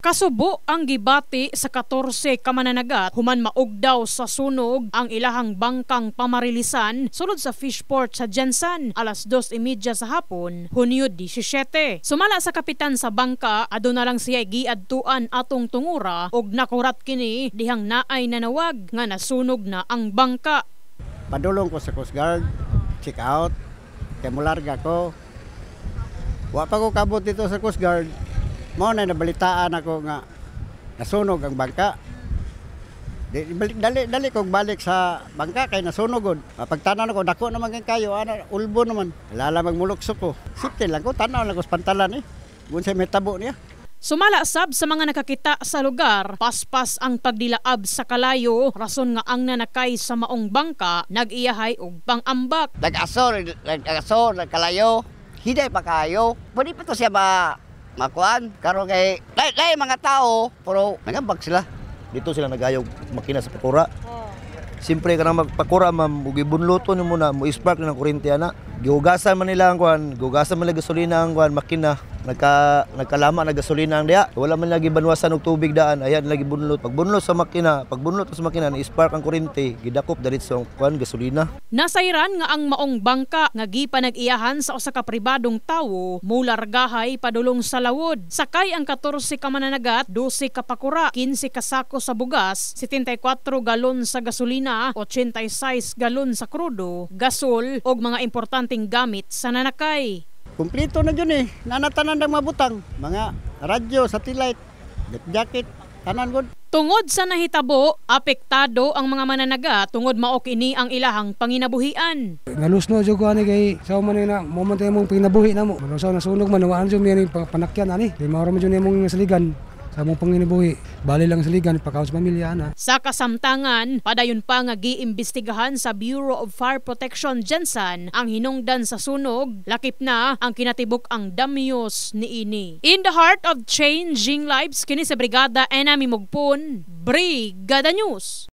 Kasubo ang gibati sa 14 ka mananagat human maugdaw sa sunog ang ilahang bangkang pamarilisan sulod sa fishport sa Jensan alas 2:30 sa hapon, Hunyo 17. Sumala sa kapitan sa bangka, aduna lang siya giadtuan atong tungura og nakurat kini dihang naay nanawag nga nasunog na ang bangka. Padulong ko sa Coast Guard, check out, kay mularga ko. Wa pa ko kabot dito sa Coast Guard. Mao na nabalitaan ako nga nasunog ang bangka. Dali kong balik sa bangka kay nasunog gud. Pagtanaw ko dako naman kayo, ana ulbo naman. Lala magmuluksok ko. Safety lang ko, tanaw lang ko sa pantalan Unsay may tabo niya. Sumala sab sa mga nakakita sa lugar, paspas ang pagdilaab sa kalayo, rason nga ang nanakay sa maong bangka nag-iyahay og pang-ambak. Nag-asor, nagkalayo, hiday pa kayo. Pwede pa to siya makuan, karon kay dai mga tao, pero nagambag sila. Dito sila nagayog makina sa pakura. Siyempre ka na magpakura, ma'am, bunluto ni muna, mo spark ng kuryente ana. Gihugasan man nila ang kuan, gihugasan man nila gasolina ang kuan makina. Nagkalama na gasolina ang diya. Wala man lagi banwasan og tubig daan, ayan lagi bunlot. Pag bunlot sa makina, ni-spark ang kuryente, gidakop diretso ang kuan gasolina. Nasayran nga ang maong bangka nga gipanag-iyahan sa usa ka pribadong tawo, mulargahay padulong sa lawod. Sakay ang 14 ka mananagat, 12 ka pakura, 15 ka sako sa bugas, 74 galon sa gasolina, 86 galon sa krudo, gasol ug mga importanteng gamit sa nanakay. Kumplito na dyan nanatanan ng mabutang. Mga radyo, satellite, jacket, tanan gud. Tungod sa nahitabo, apektado ang mga mananaga tungod mao kini ang ilahang panginabuhian. Nalusno jud ko ani kay sa man na moment mong panginabuhi namo. Manusaw nasunog man waan jud mi panakyan ani. Kay mao ra man jud imong saligan. Sa mong panginabuhi, bali lang saligan pagkaon sa pamilya na. Sa kasamtangan, padayon pa nga giimbestigahan sa Bureau of Fire Protection Jensan ang hinungdan sa sunog, lakip na ang kinatibuk ang damyos niini. In the heart of changing lives kini sa Brigada Enami Mugpon, Brigada News.